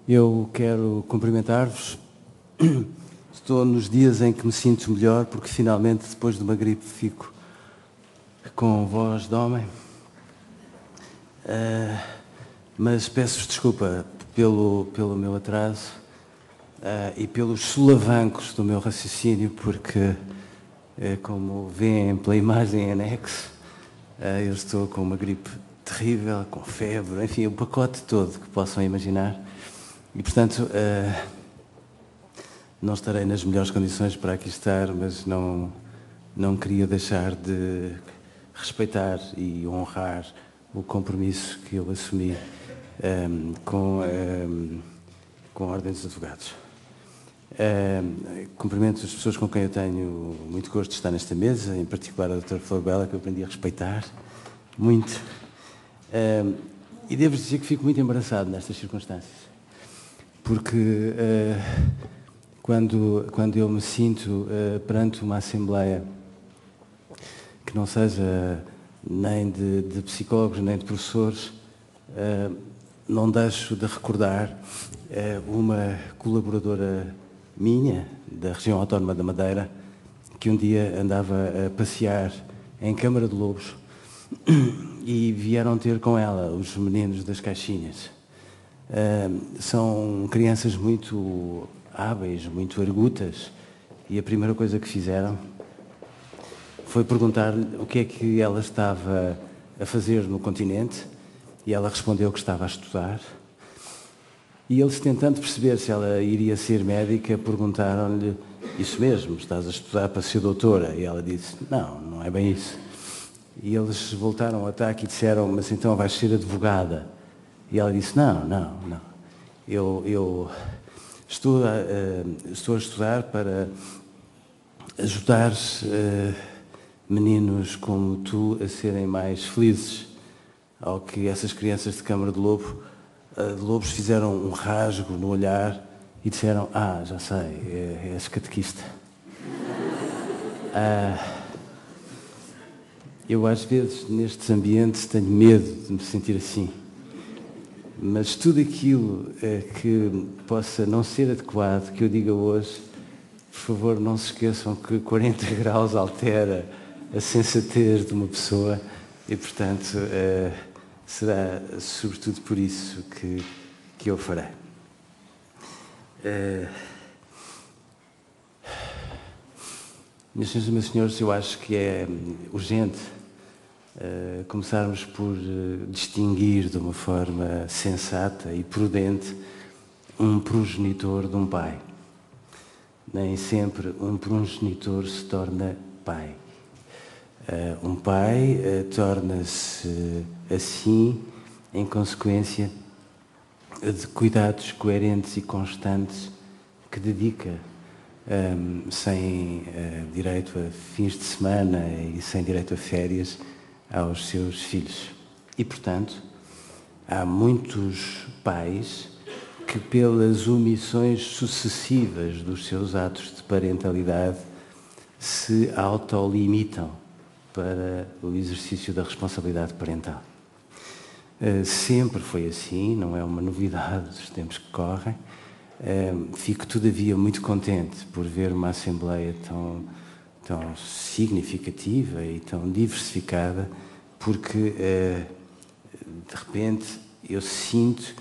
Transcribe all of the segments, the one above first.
Eu quero cumprimentar-vos. Estou nos dias em que me sinto melhor, porque finalmente, depois de uma gripe, fico com voz de homem. Mas peço-vos desculpa pelo meu atraso e pelos solavancos do meu raciocínio, porque, como veem pela imagem em anexo, eu estou com uma gripe terrível, com febre, enfim, o pacote todo que possam imaginar. E, portanto, não estarei nas melhores condições para aqui estar, mas não queria deixar de respeitar e honrar o compromisso que eu assumi com a Ordem dos Advogados. Cumprimento as pessoas com quem eu tenho muito gosto de estar nesta mesa, em particular a doutora Flor Bela, que eu aprendi a respeitar muito. E devo dizer que fico muito embaraçado nestas circunstâncias, porque quando eu me sinto perante uma Assembleia que não seja nem de psicólogos nem de professores, não deixo de recordar uma colaboradora minha, da região autónoma da Madeira, que um dia andava a passear em Câmara de Lobos e vieram ter com ela os meninos das caixinhas. São crianças muito hábeis, muito argutas, e a primeira coisa que fizeram foi perguntar-lhe o que é que ela estava a fazer no continente, e ela respondeu que estava a estudar. E eles, tentando perceber se ela iria ser médica, perguntaram-lhe: isso mesmo, estás a estudar para ser doutora? E ela disse: não é bem isso. E eles voltaram ao ataque e disseram: mas então vais ser advogada? E ela disse: não. Eu estou a estudar para ajudar meninos como tu a serem mais felizes. Ao que essas crianças de Câmara de Lobos fizeram um rasgo no olhar e disseram: já sei, és catequista. Eu às vezes nestes ambientes tenho medo de me sentir assim, mas tudo aquilo que possa não ser adequado que eu diga hoje, por favor, não se esqueçam que 40 graus altera a sensatez de uma pessoa e, portanto, será sobretudo por isso que eu farei. Minhas senhoras e meus senhores, eu acho que é urgente começarmos por distinguir de uma forma sensata e prudente um progenitor de um pai. Nem sempre um progenitor se torna pai. Um pai torna-se assim em consequência de cuidados coerentes e constantes que dedica, sem direito a fins de semana e sem direito a férias, aos seus filhos. E, portanto, há muitos pais que, pelas omissões sucessivas dos seus atos de parentalidade, se autolimitam para o exercício da responsabilidade parental. Sempre foi assim, não é uma novidade dos tempos que correm. Fico, todavia, muito contente por ver uma Assembleia tão significativa e tão diversificada, porque, de repente, eu sinto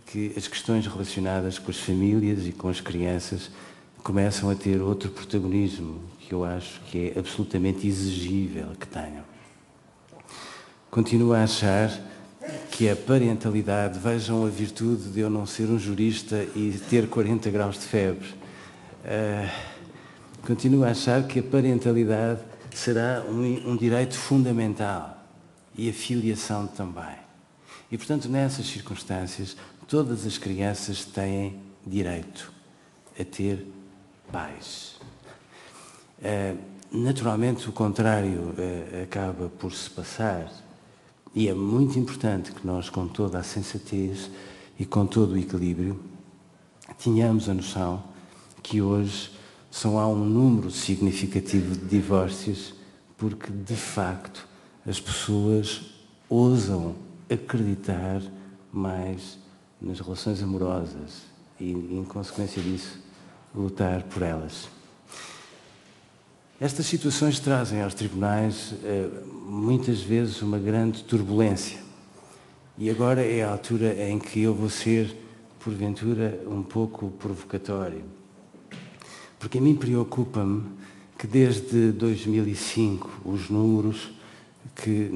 que as questões relacionadas com as famílias e com as crianças começam a ter outro protagonismo que eu acho que é absolutamente exigível que tenham. Continuo a achar que a parentalidade, vejam a virtude de eu não ser um jurista e ter 40 graus de febre, continuo a achar que a parentalidade será um direito fundamental e a filiação também. E, portanto, nessas circunstâncias, todas as crianças têm direito a ter pais. Naturalmente, o contrário acaba por se passar, e é muito importante que nós, com toda a sensatez e com todo o equilíbrio, tenhamos a noção que hoje só há um número significativo de divórcios porque, de facto, as pessoas ousam acreditar mais nas relações amorosas e, em consequência disso, lutar por elas. Estas situações trazem aos tribunais muitas vezes uma grande turbulência. E agora é a altura em que eu vou ser, porventura, um pouco provocatório. Porque a mim preocupa-me que desde 2005 os números que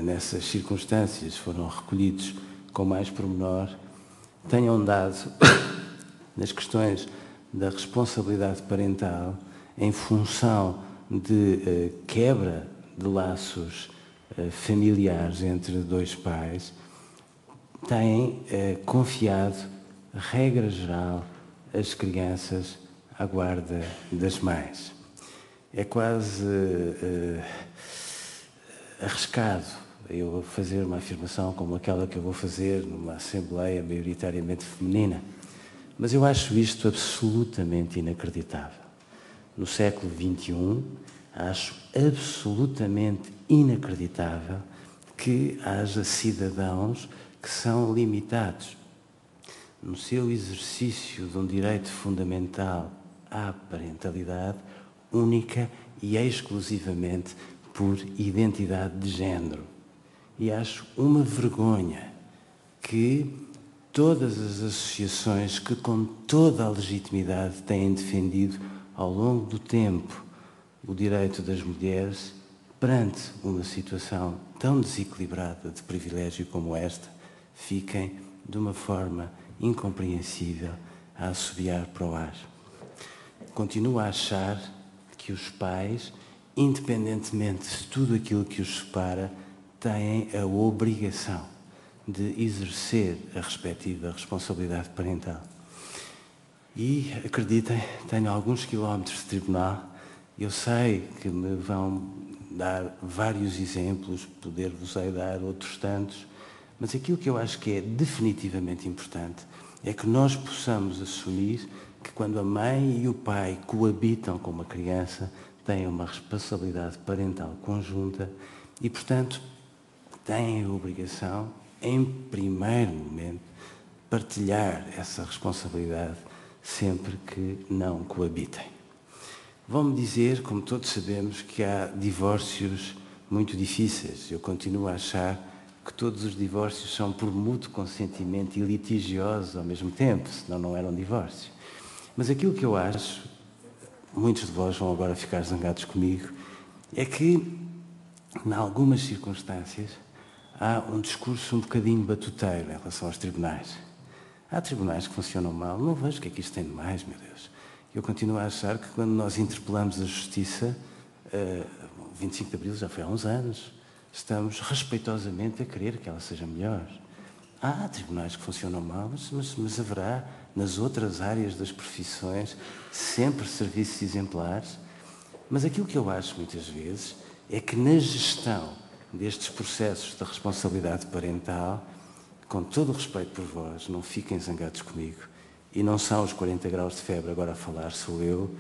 nessas circunstâncias foram recolhidos com mais pormenor tenham dado nas questões da responsabilidade parental em função de quebra de laços familiares entre dois pais, têm confiado, regra geral, as crianças à guarda das mães. É quase arriscado eu fazer uma afirmação como aquela que eu vou fazer numa assembleia maioritariamente feminina, mas eu acho isto absolutamente inacreditável. No século XXI, acho absolutamente inacreditável que haja cidadãos que são limitados no seu exercício de um direito fundamental à parentalidade única e exclusivamente por identidade de género. E acho uma vergonha que todas as associações que com toda a legitimidade têm defendido ao longo do tempo o direito das mulheres, perante uma situação tão desequilibrada de privilégio como esta, fiquem de uma forma incompreensível a assobiar para o ar. Continuo a achar que os pais, independentemente de tudo aquilo que os separa, têm a obrigação de exercer a respectiva responsabilidade parental. E, acreditem, tenho alguns quilómetros de tribunal. Eu sei que me vão dar vários exemplos, poder-vos-ei dar outros tantos, mas aquilo que eu acho que é definitivamente importante é que nós possamos assumir que quando a mãe e o pai coabitam com uma criança, têm uma responsabilidade parental conjunta e, portanto, têm a obrigação, em primeiro momento, partilhar essa responsabilidade sempre que não coabitem. Vão-me dizer, como todos sabemos, que há divórcios muito difíceis. Eu continuo a achar que todos os divórcios são por mútuo consentimento e litigiosos ao mesmo tempo, senão não eram divórcios. Mas aquilo que eu acho, muitos de vós vão agora ficar zangados comigo, é que, em algumas circunstâncias, há um discurso um bocadinho batuteiro em relação aos tribunais. Há tribunais que funcionam mal, não vejo o que é que isto tem de mais, meu Deus. Eu continuo a achar que quando nós interpelamos a Justiça, 25 de Abril já foi há uns anos, estamos respeitosamente a querer que ela seja melhor. Há tribunais que funcionam mal, mas haverá nas outras áreas das profissões sempre serviços exemplares. Mas aquilo que eu acho muitas vezes é que na gestão destes processos de responsabilidade parental, com todo o respeito por vós, não fiquem zangados comigo, e não são os 40 graus de febre agora a falar, sou eu,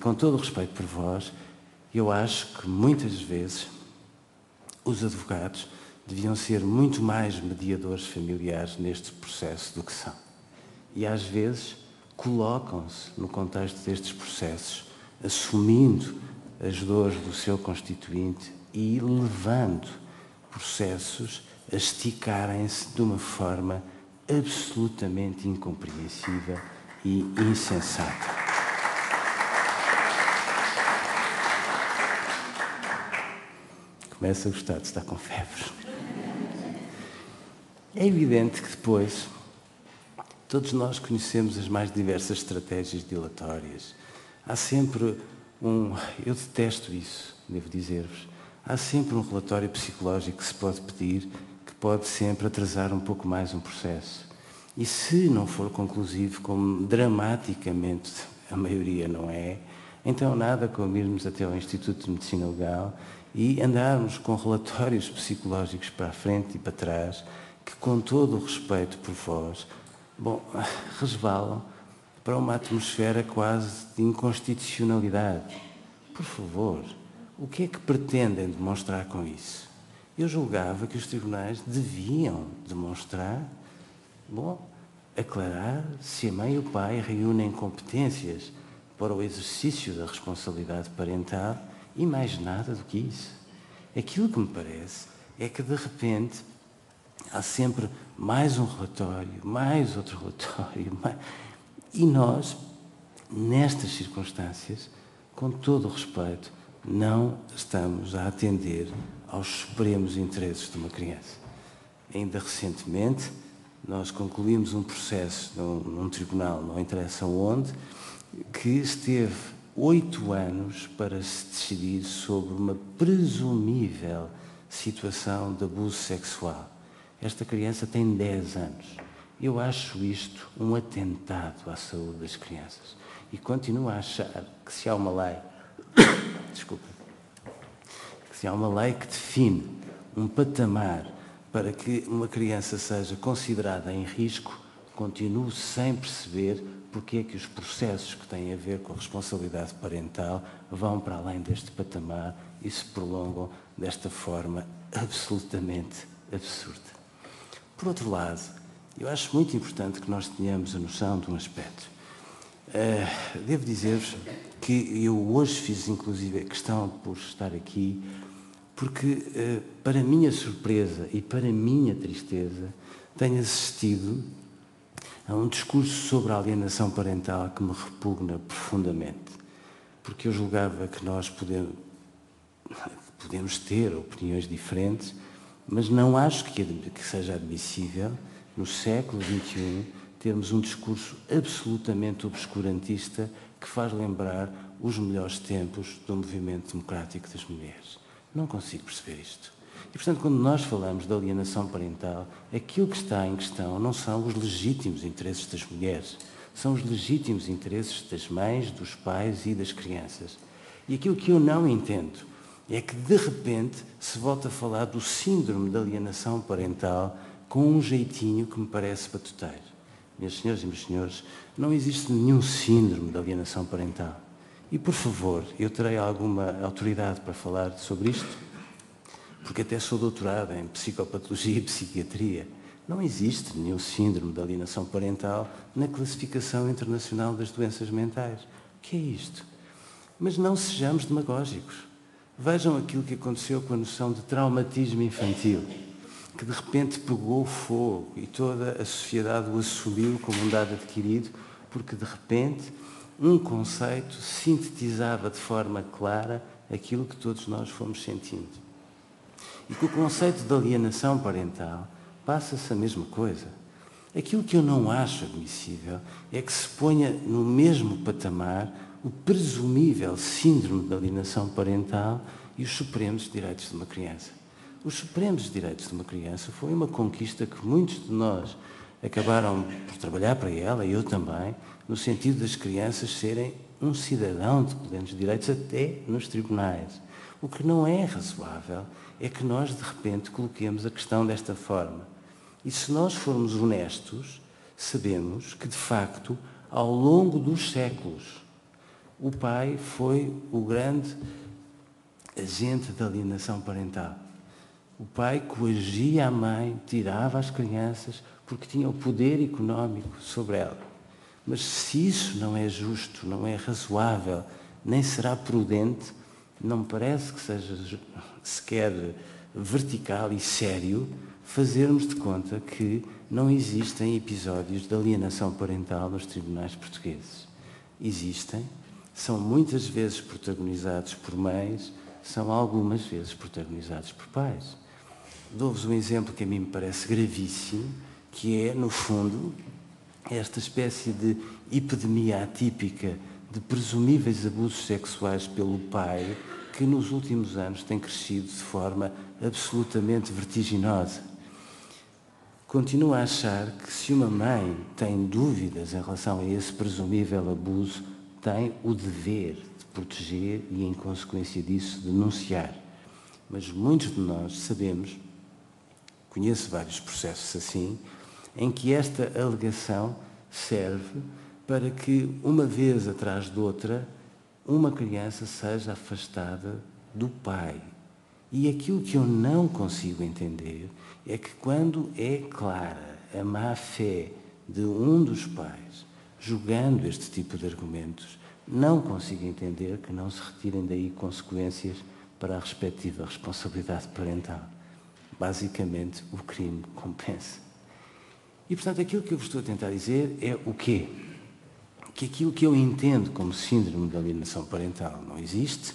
com todo o respeito por vós, eu acho que muitas vezes os advogados deviam ser muito mais mediadores familiares neste processo do que são. E às vezes colocam-se no contexto destes processos, assumindo as dores do seu constituinte e levando processos a esticarem-se de uma forma absolutamente incompreensível e insensata. Começo a gostar de estar com febre. É evidente que depois todos nós conhecemos as mais diversas estratégias dilatórias. Há sempre eu detesto isso, devo dizer-vos, há sempre um relatório psicológico que se pode pedir, que pode sempre atrasar um pouco mais um processo. E se não for conclusivo, como dramaticamente a maioria não é, então nada como irmos até ao Instituto de Medicina Legal e andarmos com relatórios psicológicos para a frente e para trás, que com todo o respeito por vós, resvalam para uma atmosfera quase de inconstitucionalidade. Por favor, o que é que pretendem demonstrar com isso? Eu julgava que os tribunais deviam demonstrar Bom, aclarar se a mãe e o pai reúnem competências para o exercício da responsabilidade parental e mais nada do que isso. Aquilo que me parece é que, de repente, há sempre mais um relatório, mais outro relatório, e nós, nestas circunstâncias, com todo o respeito, não estamos a atender aos supremos interesses de uma criança. Ainda recentemente, nós concluímos um processo num tribunal, não interessa onde, que esteve 8 anos para se decidir sobre uma presumível situação de abuso sexual. Esta criança tem 10 anos. Eu acho isto um atentado à saúde das crianças. E continuo a achar que se há uma lei, que se há uma lei que define um patamar para que uma criança seja considerada em risco, continuo sem perceber porque é que os processos que têm a ver com a responsabilidade parental vão para além deste patamar e se prolongam desta forma absolutamente absurda. Por outro lado, eu acho muito importante que nós tenhamos a noção de um aspecto. Devo dizer-vos que eu hoje fiz inclusive a questão por estar aqui, porque, para minha surpresa e para minha tristeza, tenho assistido a um discurso sobre a alienação parental que me repugna profundamente, porque eu julgava que nós podemos ter opiniões diferentes, mas não acho que seja admissível, no século XXI, termos um discurso absolutamente obscurantista que faz lembrar os melhores tempos do movimento democrático das mulheres. Não consigo perceber isto. E, portanto, quando nós falamos de alienação parental, aquilo que está em questão não são os legítimos interesses das mulheres, são os legítimos interesses das mães, dos pais e das crianças. E aquilo que eu não entendo é que, de repente, se volta a falar do síndrome de alienação parental com um jeitinho que me parece batuteiro. Minhas senhoras e meus senhores, não existe nenhum síndrome de alienação parental. E, por favor, eu terei alguma autoridade para falar sobre isto, porque até sou doutorado em psicopatologia e psiquiatria. Não existe nenhum síndrome de alienação parental na classificação internacional das doenças mentais. O que é isto? Mas não sejamos demagógicos. Vejam aquilo que aconteceu com a noção de traumatismo infantil, que de repente pegou fogo e toda a sociedade o assumiu como um dado adquirido, porque de repente um conceito sintetizava de forma clara aquilo que todos nós fomos sentindo. E com o conceito de alienação parental passa-se a mesma coisa. Aquilo que eu não acho admissível é que se ponha no mesmo patamar o presumível síndrome de alienação parental e os supremos direitos de uma criança. Os supremos direitos de uma criança foi uma conquista que muitos de nós acabaram por trabalhar para ela, e eu também, no sentido das crianças serem um cidadão de plenos direitos até nos tribunais. O que não é razoável é que nós, de repente, coloquemos a questão desta forma. E se nós formos honestos, sabemos que, de facto, ao longo dos séculos, o pai foi o grande agente de alienação parental. O pai coagia a mãe, tirava as crianças, porque tinha o poder económico sobre ela. Mas se isso não é justo, não é razoável, nem será prudente, não me parece que seja sequer vertical e sério fazermos de conta que não existem episódios de alienação parental nos tribunais portugueses. Existem, são muitas vezes protagonizados por mães, são algumas vezes protagonizados por pais. Dou-vos um exemplo que a mim me parece gravíssimo, que é, no fundo, esta espécie de epidemia atípica de presumíveis abusos sexuais pelo pai, que nos últimos anos tem crescido de forma absolutamente vertiginosa. Continuo a achar que se uma mãe tem dúvidas em relação a esse presumível abuso, tem o dever de proteger e, em consequência disso, denunciar. Mas muitos de nós sabemos, conheço vários processos assim, em que esta alegação serve para que, uma vez atrás de outra, uma criança seja afastada do pai. E aquilo que eu não consigo entender é que quando é clara a má-fé de um dos pais, julgando este tipo de argumentos, não consigo entender que não se retirem daí consequências para a respectiva responsabilidade parental. Basicamente, o crime compensa. E, portanto, aquilo que eu vos estou a tentar dizer é o quê? Que aquilo que eu entendo como síndrome de alienação parental não existe.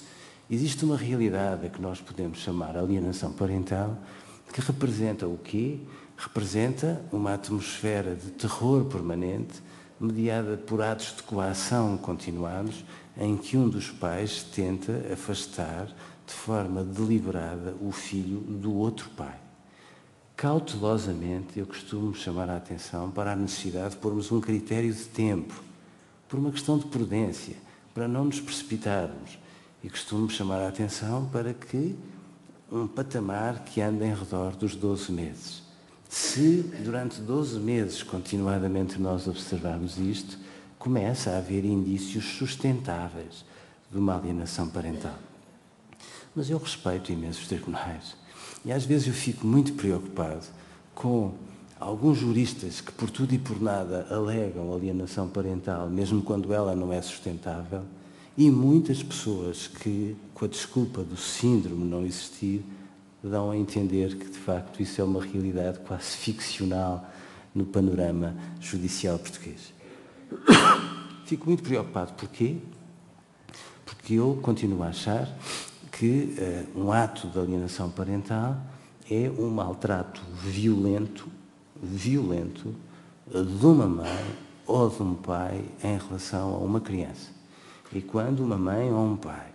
Existe uma realidade a que nós podemos chamar alienação parental, que representa o quê? Representa uma atmosfera de terror permanente, mediada por atos de coação continuados, em que um dos pais tenta afastar de forma deliberada o filho do outro pai. Cautelosamente, eu costumo chamar a atenção para a necessidade de pormos um critério de tempo, por uma questão de prudência, para não nos precipitarmos. E costumo chamar a atenção para que um patamar que anda em redor dos 12 meses. Se durante 12 meses continuadamente nós observarmos isto, começa a haver indícios sustentáveis de uma alienação parental. Mas eu respeito imenso os tribunais. E às vezes eu fico muito preocupado com alguns juristas que por tudo e por nada alegam alienação parental, mesmo quando ela não é sustentável, e muitas pessoas que, com a desculpa do síndrome não existir, dão a entender que, de facto, isso é uma realidade quase ficcional no panorama judicial português. Fico muito preocupado. Porquê? Porque eu continuo a achar que um ato de alienação parental é um maltrato violento de uma mãe ou de um pai em relação a uma criança. E quando uma mãe ou um pai,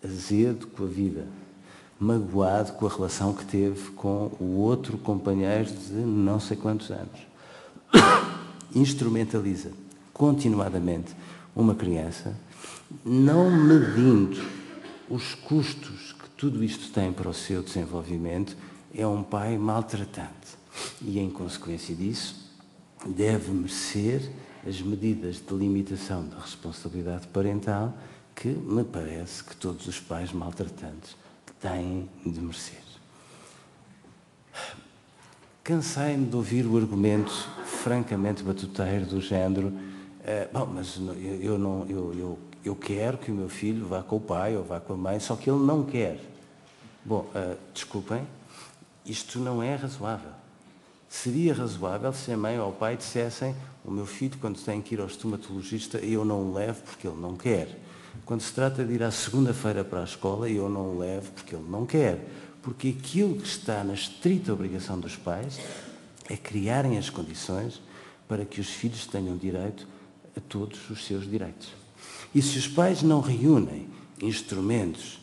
azedo com a vida, magoado com a relação que teve com o outro companheiro de não sei quantos anos, instrumentaliza continuadamente uma criança, não medindo os custos que tudo isto tem para o seu desenvolvimento, é um pai maltratante. E, em consequência disso, deve merecer as medidas de limitação da responsabilidade parental que me parece que todos os pais maltratantes têm de merecer. Cansei-me de ouvir o argumento francamente batuteiro do género mas eu quero que o meu filho vá com o pai ou vá com a mãe, só que ele não quer. Bom, desculpem, isto não é razoável. Seria razoável se a mãe ou o pai dissessem: o meu filho, quando tem que ir ao estomatologista, eu não o levo porque ele não quer. Quando se trata de ir à segunda-feira para a escola, eu não o levo porque ele não quer. Porque aquilo que está na estrita obrigação dos pais é criarem as condições para que os filhos tenham direito a todos os seus direitos. E se os pais não reúnem instrumentos,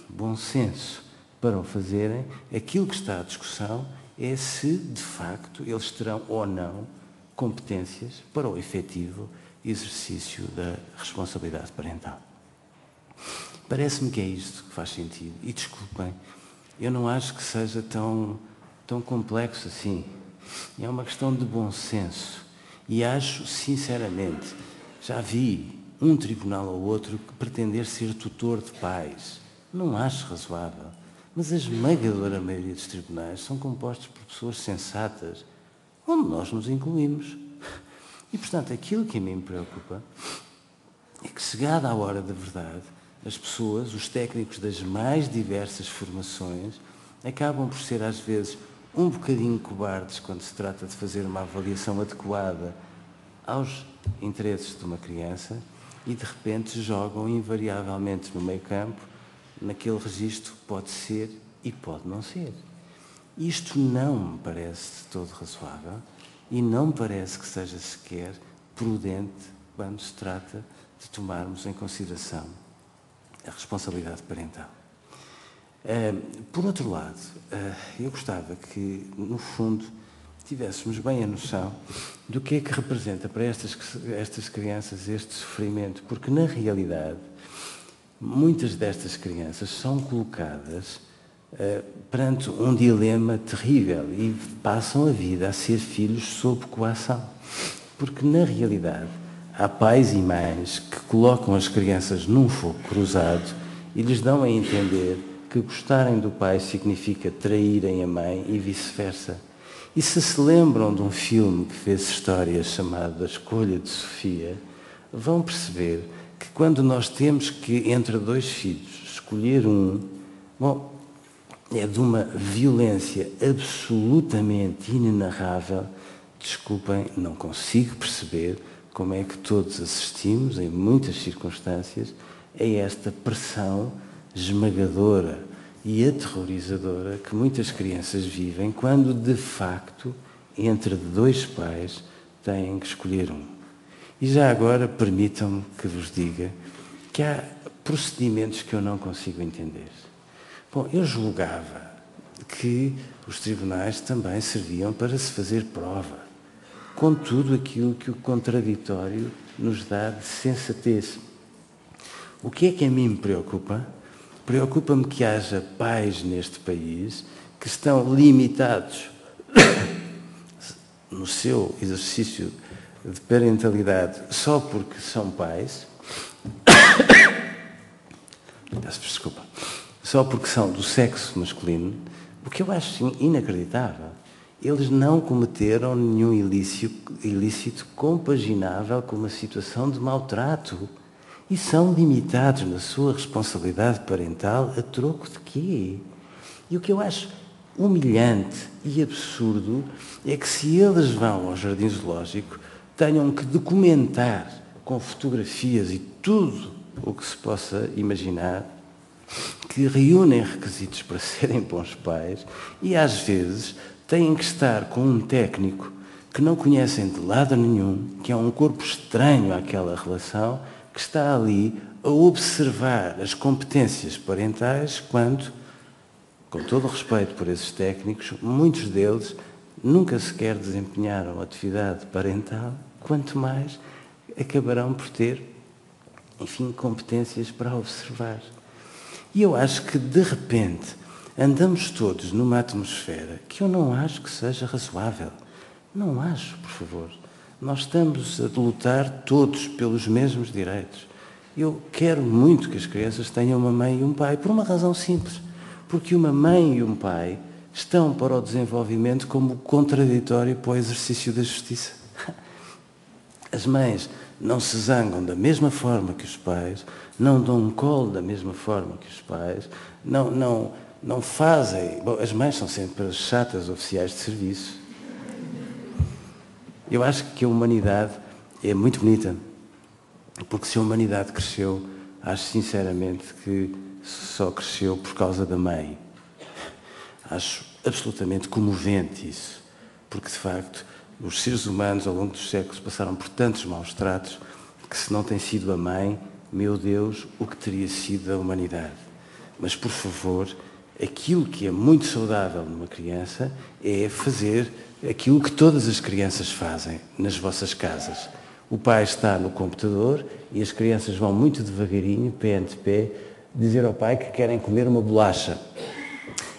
bom senso, para o fazerem, aquilo que está à discussão é se, de facto, eles terão ou não competências para o efetivo exercício da responsabilidade parental. Parece-me que é isto que faz sentido. E desculpem, eu não acho que seja tão complexo assim. É uma questão de bom senso. E acho, sinceramente, já vi um tribunal ou outro que pretender ser tutor de pais. Não acho razoável. Mas a esmagadora maioria dos tribunais são compostos por pessoas sensatas, onde nós nos incluímos. E, portanto, aquilo que a mim me preocupa é que, chegada a hora da verdade, as pessoas, os técnicos das mais diversas formações, acabam por ser, às vezes, um bocadinho cobardes quando se trata de fazer uma avaliação adequada aos interesses de uma criança e, de repente, jogam invariavelmente no meio-campo, naquele registro pode ser e pode não ser. Isto não me parece de todo razoável e não me parece que seja sequer prudente quando se trata de tomarmos em consideração a responsabilidade parental. Por outro lado, eu gostava que, no fundo, tivéssemos bem a noção do que é que representa para estas crianças este sofrimento, porque, na realidade, muitas destas crianças são colocadas perante um dilema terrível e passam a vida a ser filhos sob coação. Porque, na realidade, há pais e mães que colocam as crianças num fogo cruzado e lhes dão a entender que gostarem do pai significa traírem a mãe e vice-versa. E se lembram de um filme que fez história chamado A Escolha de Sofia, vão perceber que quando nós temos que, entre dois filhos, escolher um, bom, é de uma violência absolutamente inenarrável. Desculpem, não consigo perceber como é que todos assistimos, em muitas circunstâncias, a esta pressão esmagadora e aterrorizadora que muitas crianças vivem quando, de facto, entre dois pais, têm que escolher um. E já agora, permitam-me que vos diga que há procedimentos que eu não consigo entender. Bom, eu julgava que os tribunais também serviam para se fazer prova, com tudo aquilo que o contraditório nos dá de sensatez. O que é que a mim me preocupa? Preocupa-me que haja pais neste país que estão limitados no seu exercício de parentalidade só porque são pais, peço desculpa, só porque são do sexo masculino, o que eu acho inacreditável. Eles não cometeram nenhum ilícito compaginável com uma situação de maltrato. E são limitados na sua responsabilidade parental a troco de quê? E o que eu acho humilhante e absurdo é que se eles vão ao jardim zoológico tenham que documentar com fotografias e tudo o que se possa imaginar que reúnem requisitos para serem bons pais e às vezes têm que estar com um técnico que não conhecem de lado nenhum, que é um corpo estranho àquela relação, que está ali a observar as competências parentais quando, com todo o respeito por esses técnicos, muitos deles nunca sequer desempenharam atividade parental, quanto mais acabarão por ter, enfim, competências para observar. E eu acho que, de repente, andamos todos numa atmosfera que eu não acho que seja razoável. Não acho, por favor. Nós estamos a lutar todos pelos mesmos direitos. Eu quero muito que as crianças tenham uma mãe e um pai, por uma razão simples. Porque uma mãe e um pai estão para o desenvolvimento como contraditório para o exercício da justiça. As mães não se zangam da mesma forma que os pais, não dão um colo da mesma forma que os pais, não fazem... Bom, as mães são sempre as chatas oficiais de serviço. Eu acho que a humanidade é muito bonita, porque se a humanidade cresceu, acho sinceramente que só cresceu por causa da mãe. Acho absolutamente comovente isso, porque de facto os seres humanos ao longo dos séculos passaram por tantos maus tratos que se não tem sido a mãe, meu Deus, o que teria sido a humanidade? Mas por favor, aquilo que é muito saudável numa criança é fazer aquilo que todas as crianças fazem nas vossas casas. O pai está no computador e as crianças vão muito devagarinho, pé ante pé, dizer ao pai que querem comer uma bolacha.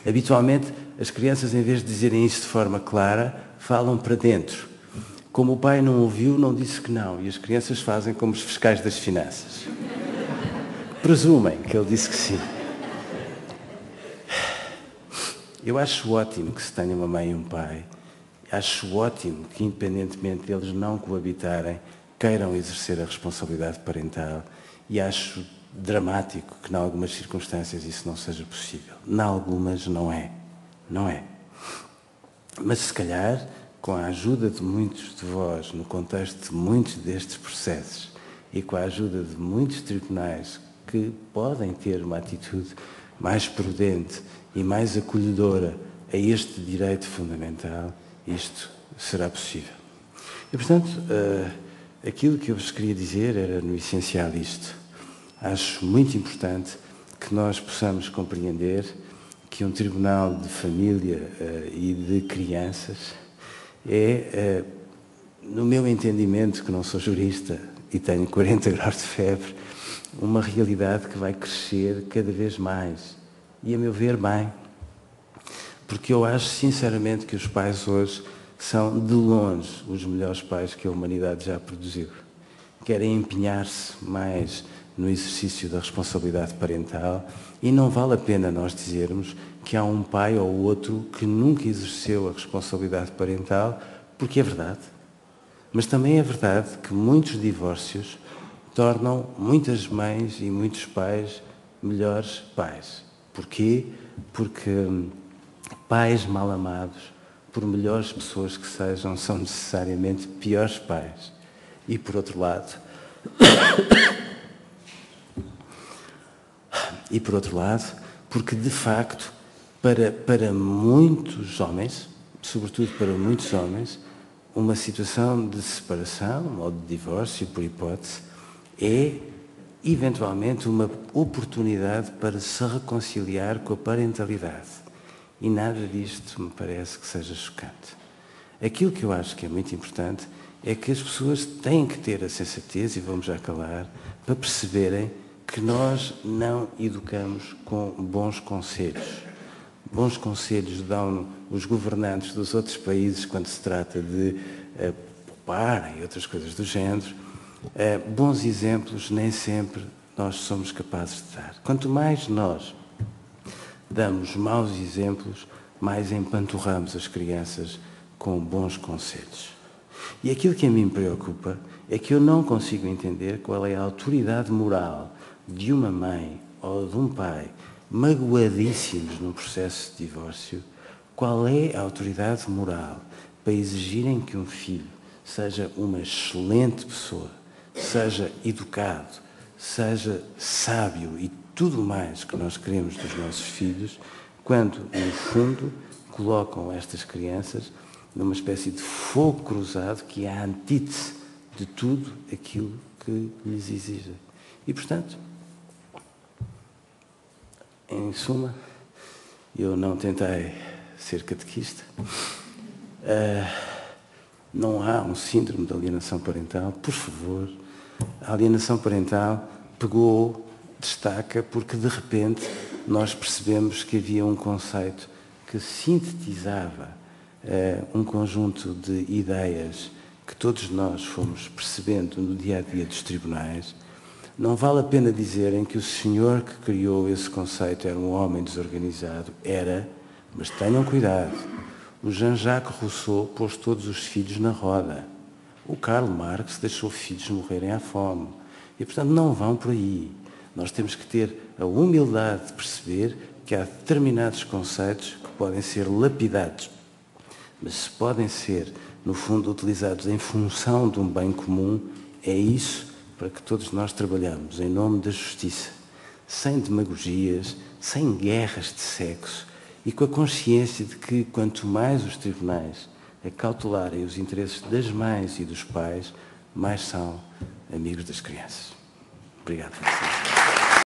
Habitualmente, as crianças, em vez de dizerem isso de forma clara, falam para dentro. Como o pai não ouviu, não disse que não. E as crianças fazem como os fiscais das finanças. Presumem que ele disse que sim. Eu acho ótimo que se tenha uma mãe e um pai. Acho ótimo que, independentemente deles não coabitarem, queiram exercer a responsabilidade parental. E acho dramático que, em algumas circunstâncias, isso não seja possível. Em algumas, não é. Não é. Mas, se calhar, com a ajuda de muitos de vós, no contexto de muitos destes processos, e com a ajuda de muitos tribunais que podem ter uma atitude mais prudente e mais acolhedora a este direito fundamental, isto será possível. E, portanto, aquilo que eu vos queria dizer era, no essencial, isto. Acho muito importante que nós possamos compreender que um tribunal de família e de crianças é, no meu entendimento, que não sou jurista e tenho 40 graus de febre, uma realidade que vai crescer cada vez mais. E, a meu ver, bem. Porque eu acho, sinceramente, que os pais hoje são, de longe, os melhores pais que a humanidade já produziu. Querem empenhar-se mais no exercício da responsabilidade parental e não vale a pena nós dizermos que há um pai ou outro que nunca exerceu a responsabilidade parental, porque é verdade. Mas também é verdade que muitos divórcios tornam muitas mães e muitos pais melhores pais. Porquê? Porque pais mal amados, por melhores pessoas que sejam, são necessariamente piores pais. E por outro lado, porque de facto, para muitos homens, sobretudo para muitos homens, uma situação de separação ou de divórcio, por hipótese, é eventualmente uma oportunidade para se reconciliar com a parentalidade. E nada disto me parece que seja chocante. Aquilo que eu acho que é muito importante é que as pessoas têm que ter a sensatez, e vamos já calar, para perceberem que nós não educamos com bons conselhos. Bons conselhos dão os governantes dos outros países quando se trata de poupar e outras coisas do género. Bons exemplos nem sempre nós somos capazes de dar. Quanto mais nós damos maus exemplos, mais empanturramos as crianças com bons conselhos. E aquilo que a mim me preocupa é que eu não consigo entender qual é a autoridade moral de uma mãe ou de um pai magoadíssimos num processo de divórcio, qual é a autoridade moral para exigirem que um filho seja uma excelente pessoa, seja educado, seja sábio e tudo mais que nós queremos dos nossos filhos, quando, no fundo, colocam estas crianças numa espécie de fogo cruzado que é a antítese de tudo aquilo que lhes exigem. E, portanto, em suma, eu não tentei ser catequista. Não há um síndrome de alienação parental, por favor. A alienação parental destaca, porque de repente nós percebemos que havia um conceito que sintetizava um conjunto de ideias que todos nós fomos percebendo no dia-a-dia dos tribunais. Não vale a pena dizerem que o senhor que criou esse conceito era um homem desorganizado. Era, mas tenham cuidado. O Jean-Jacques Rousseau pôs todos os filhos na roda. O Karl Marx deixou filhos morrerem à fome. E, portanto, não vão por aí. Nós temos que ter a humildade de perceber que há determinados conceitos que podem ser lapidados, mas se podem ser, no fundo, utilizados em função de um bem comum, é isso para que todos nós trabalhamos, em nome da justiça, sem demagogias, sem guerras de sexo e com a consciência de que, quanto mais os tribunais acautelarem os interesses das mães e dos pais, mais são amigos das crianças. Obrigado.